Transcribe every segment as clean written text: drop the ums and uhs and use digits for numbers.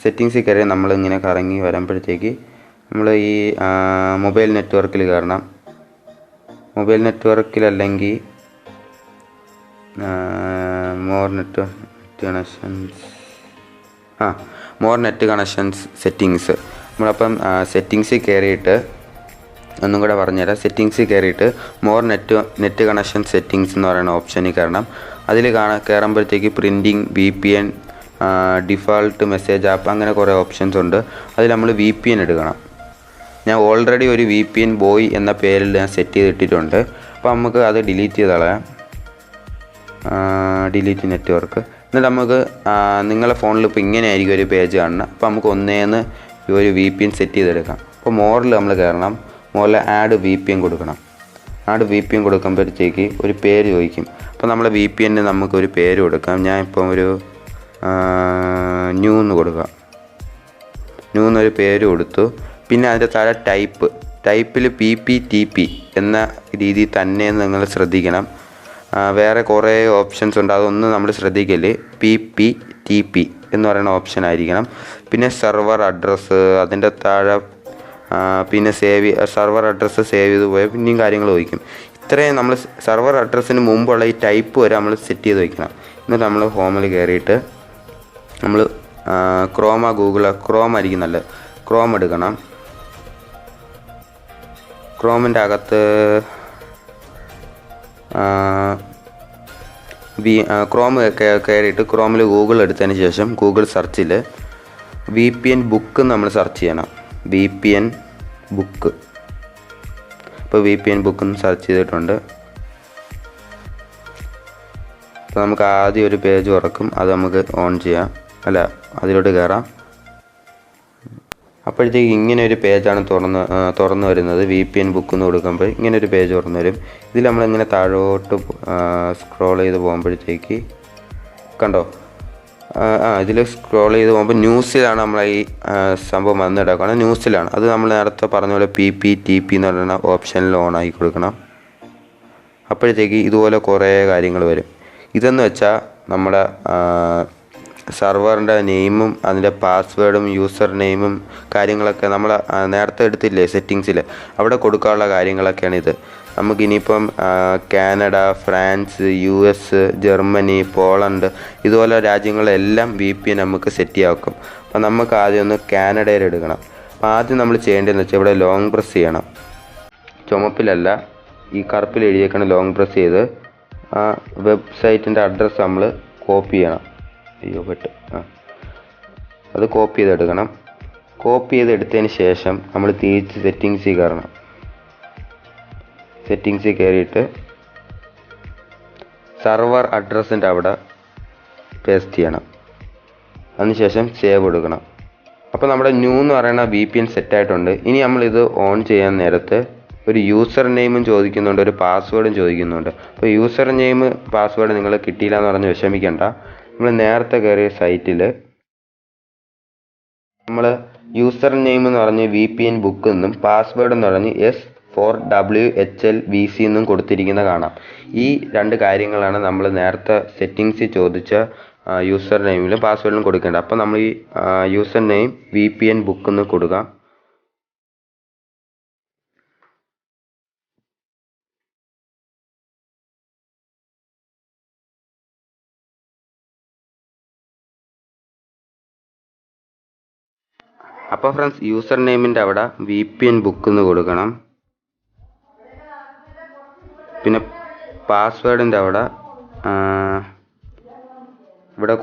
സെറ്റിങ്സിൽ കയറി നമ്മളിങ്ങനെ കറങ്ങി വരുമ്പോഴത്തേക്ക് നമ്മൾ ഈ മൊബൈൽ നെറ്റ്വർക്കിൽ കയറണം. മൊബൈൽ നെറ്റ്വർക്കിലല്ലെങ്കിൽ more net connections more net connections settings. സെറ്റിങ്സിൽ കയറിയിട്ട് ഒന്നും കൂടെ പറഞ്ഞുതരാം. സെറ്റിങ്സിൽ കയറിയിട്ട് മോർ നെറ്റ് കണക്ഷൻ സെറ്റിങ്സ് എന്ന് പറയുന്ന ഓപ്ഷനിൽ കയറണം. അതിൽ കയറുമ്പോഴത്തേക്ക് printing, VPN, default message app, അങ്ങനെ കുറേ ഓപ്ഷൻസ് ഉണ്ട്. അതിൽ നമ്മൾ VPN എടുക്കണം. ഞാൻ ഓൾറെഡി ഒരു VPN ബോയ് എന്ന പേരിൽ ഞാൻ സെറ്റ് ചെയ്തിട്ടിട്ടുണ്ട്. അപ്പോൾ നമുക്ക് അത് ഡിലീറ്റ് ചെയ്ത് കളയാം. Delete network. എന്നിട്ട് നമുക്ക് നിങ്ങളുടെ ഫോണിൽ ഇപ്പോൾ ഇങ്ങനെ ആയിരിക്കും ഒരു പേജ് കാണുന്നത്. അപ്പോൾ നമുക്ക് ഒന്നേന്ന് ഒരു VPN സെറ്റ് ചെയ്തെടുക്കാം. അപ്പോൾ മോറിൽ നമ്മൾ കയറണം. മോറിൽ ആഡ് VPN കൊടുക്കണം. ആഡ് VPN കൊടുക്കുമ്പോഴത്തേക്ക് ഒരു പേര് ചോദിക്കും. അപ്പോൾ നമ്മളെ VPN നമുക്കൊരു പേര് കൊടുക്കാം. ഞാൻ ഇപ്പം ഒരു ന്യൂ എന്ന് കൊടുക്കാം. ന്യൂ എന്നൊരു പേര് കൊടുത്തു. പിന്നെ അതിൻ്റെ താഴെ ടൈപ്പിൽ PPTP എന്ന രീതിയിൽ തന്നെ നിങ്ങൾ ശ്രദ്ധിക്കണം. വേറെ കുറേ ഓപ്ഷൻസ് ഉണ്ട്, അതൊന്നും നമ്മൾ ശ്രദ്ധിക്കല്. PPTP എന്ന് പറയുന്ന ഓപ്ഷൻ ആയിരിക്കണം. പിന്നെ സെർവർ അഡ്രസ്സ്, അതിൻ്റെ താഴെ പിന്നെ സെർവർ അഡ്രസ്സ് സേവ് ചെയ്ത് പോയാൽ പിന്നെയും കാര്യങ്ങൾ ചോദിക്കും. ഇത്രയും നമ്മൾ സെർവർ അഡ്രസ്സിന് മുമ്പുള്ള ഈ ടൈപ്പ് വരെ നമ്മൾ സെറ്റ് ചെയ്ത് വയ്ക്കണം. എന്നിട്ട് നമ്മൾ ഹോമിൽ കയറിയിട്ട് നമ്മൾ ക്രോം ആയിരിക്കും നല്ലത്. ക്രോം എടുക്കണം. ക്രോമിൻ്റെ അകത്ത് ക്രോം കയറിയിട്ട് ക്രോമിൽ ഗൂഗിൾ എടുത്തതിന് ശേഷം ഗൂഗിൾ സെർച്ചിൽ VPN ബുക്ക് നമ്മൾ സെർച്ച് ചെയ്യണം. VPN book. ഇപ്പോൾ VPN ബുക്ക് സെർച്ച് ചെയ്തിട്ടുണ്ട്. അപ്പോൾ നമുക്ക് ആദ്യം ഒരു പേജ് തുറക്കും. അത് നമുക്ക് ഓൺ ചെയ്യാം, അതിലോട്ട് കയറാം. അപ്പോഴത്തേക്ക് ഇങ്ങനെ ഒരു പേജാണ് തുറന്നു വരുന്നത്. VPN ബുക്ക് എന്ന് കൊടുക്കുമ്പോൾ ഇങ്ങനെ ഒരു പേജ് തുറന്നു വരും. ഇതിൽ നമ്മളിങ്ങനെ താഴോട്ട് സ്ക്രോൾ ചെയ്ത് പോകുമ്പോഴത്തേക്ക് കണ്ടോ, ഇതിൽ സ്ക്രോൾ ചെയ്ത് പോകുമ്പോൾ ന്യൂസിലാണ് നമ്മൾ ഈ സംഭവം വന്നിടക്കണം. ന്യൂസിലാണ്. അത് നമ്മൾ നേരത്തെ പറഞ്ഞ പോലെ PPTP എന്ന് പറയുന്ന ഓപ്ഷനിൽ ഓൺ ആക്കി കൊടുക്കണം. അപ്പോഴത്തേക്ക് ഇതുപോലെ കുറേ കാര്യങ്ങൾ വരും. ഇതെന്ന് വെച്ചാൽ നമ്മുടെ സെർവറിൻ്റെ നെയിമും അതിൻ്റെ പാസ്വേഡും യൂസർ നെയിമും കാര്യങ്ങളൊക്കെ നമ്മൾ നേരത്തെ എടുത്തില്ലേ സെറ്റിങ്സിൽ, അവിടെ കൊടുക്കാനുള്ള കാര്യങ്ങളൊക്കെയാണ് ഇത്. നമുക്കിനിയിപ്പം Canada, France, US, Germany, Poland ഇതുപോലെ രാജ്യങ്ങളെല്ലാം VPN നമുക്ക് സെറ്റ് ചെയ്യാക്കും. അപ്പം നമുക്ക് ആദ്യം ഒന്ന് കാനഡയിൽ എടുക്കണം. അപ്പം ആദ്യം നമ്മൾ ചെയ്യേണ്ടതെന്ന് വെച്ചാൽ ഇവിടെ ലോങ് പ്രസ് ചെയ്യണം. ചുമപ്പിലല്ല, ഈ കറുപ്പിൽ എഴുതിയേക്കണം. ലോങ് പ്രസ് ചെയ്ത് ആ വെബ്സൈറ്റിൻ്റെ അഡ്രസ്സ് നമ്മൾ കോപ്പി ചെയ്യണം. അത് കോപ്പി ചെയ്തെടുക്കണം. കോപ്പി ചെയ്തെടുത്തതിന് ശേഷം നമ്മൾ തിരിച്ച് സെറ്റിങ്സിൽ കയറണം. സെറ്റിങ്സിൽ കയറിയിട്ട് സെർവർ അഡ്രസ്സിൻ്റെ അവിടെ പേസ്റ്റ് ചെയ്യണം. അതിനുശേഷം സേവ് കൊടുക്കണം. അപ്പോൾ നമ്മുടെ ന്യൂ എന്ന് പറയുന്ന VPN സെറ്റായിട്ടുണ്ട്. ഇനി നമ്മളിത് ഓൺ ചെയ്യാൻ നേരത്ത് ഒരു യൂസർ നെയിമും ചോദിക്കുന്നുണ്ട്, ഒരു പാസ്വേഡും ചോദിക്കുന്നുണ്ട്. അപ്പോൾ യൂസർ നെയിം പാസ്വേഡ് നിങ്ങൾ കിട്ടിയില്ല എന്ന് പറഞ്ഞ് വിഷമിക്കേണ്ട. നമ്മൾ നേരത്തെ കയറിയ സൈറ്റിൽ നമ്മൾ യൂസർ നെയിം എന്ന് പറഞ്ഞ് VPN ബുക്ക് എന്നും പാസ്വേഡ് എന്ന് പറഞ്ഞ് S4WHLVC എന്നും കൊടുത്തിരിക്കുന്ന കാണാം. ഈ രണ്ട് കാര്യങ്ങളാണ് നമ്മൾ നേരത്തെ സെറ്റിങ്സിൽ ചോദിച്ച യൂസർ നെയിമിലും പാസ്വേഡിലും കൊടുക്കേണ്ടത്. അപ്പോൾ നമ്മൾ ഈ യൂസർ നെയിം VPN ബുക്ക് എന്ന് കൊടുക്കാം. അപ്പോൾ ഫ്രണ്ട്സ്, യൂസർ നെയിമിൻ്റെ അവിടെ VPN ബുക്ക് എന്ന് കൊടുക്കണം. പിന്നെ പാസ്വേഡിൻ്റെ അവിടെ ഇവിടെ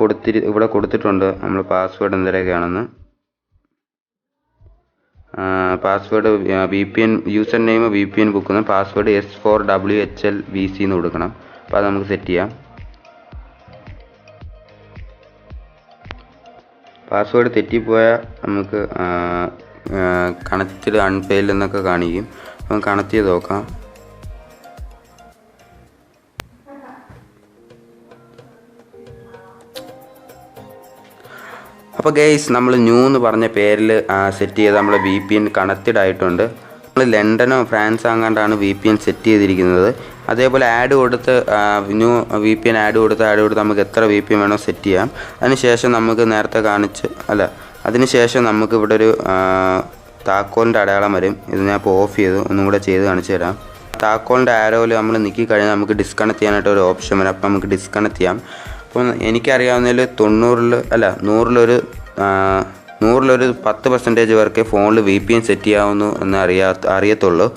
കൊടുത്തിട്ടുണ്ട് നമ്മൾ പാസ്വേഡ് എന്തരൊക്കെയാണെന്ന്. Password VPN user name VPN book എന്ന്, പാസ്വേഡ് S4WHLVC എന്ന് കൊടുക്കണം. അപ്പോൾ അത് നമുക്ക് സെറ്റ് ചെയ്യാം. പാസ്വേഡ് തെറ്റിപ്പോയാൽ നമുക്ക് കണക്റ്റഡ് അൺഫെയിൽഡ് എന്നൊക്കെ കാണിക്കും. അപ്പം കണക്ട് ചെയ്ത് നോക്കാം. അപ്പോൾ ഗൈസ്, നമ്മൾ ന്യൂ എന്ന് പറഞ്ഞ പേരിൽ സെറ്റ് ചെയ്ത് നമ്മൾ VPN കണക്റ്റഡ് ആയിട്ടുണ്ട്. നമ്മൾ ലണ്ടനോ ഫ്രാൻസോ അങ്ങാണ്ടാണ് VPN സെറ്റ് ചെയ്തിരിക്കുന്നത്. അതേപോലെ ആഡ് കൊടുത്ത് ന്യൂ VPN ആഡ് കൊടുത്ത് നമുക്ക് എത്ര VPN വേണോ സെറ്റ് ചെയ്യാം. അതിനുശേഷം നമുക്ക് നേരത്തെ അതിനുശേഷം നമുക്ക് ഇവിടെ ഒരു താക്കോലിൻ്റെ അടയാളം വരും. ഇത് ഞാൻ ഇപ്പോൾ ഓഫ് ചെയ്തു, ഒന്നും കൂടെ ചെയ്ത് കാണിച്ചു തരാം. താക്കോലിൻ്റെ ആരോയിൽ നമ്മൾ നിൽക്കി കഴിഞ്ഞാൽ നമുക്ക് ഡിസ്കണക്ട് ചെയ്യാനായിട്ട് ഒരു ഓപ്ഷൻ വരും. അപ്പോൾ നമുക്ക് ഡിസ്കണക്ട് ചെയ്യാം. അപ്പോൾ എനിക്കറിയാവുന്നതിൽ 100-100 10% വർക്ക് ഫോണിൽ VPN സെറ്റ് ചെയ്യാവുന്നു എന്ന് അറിയത്തുള്ളൂ.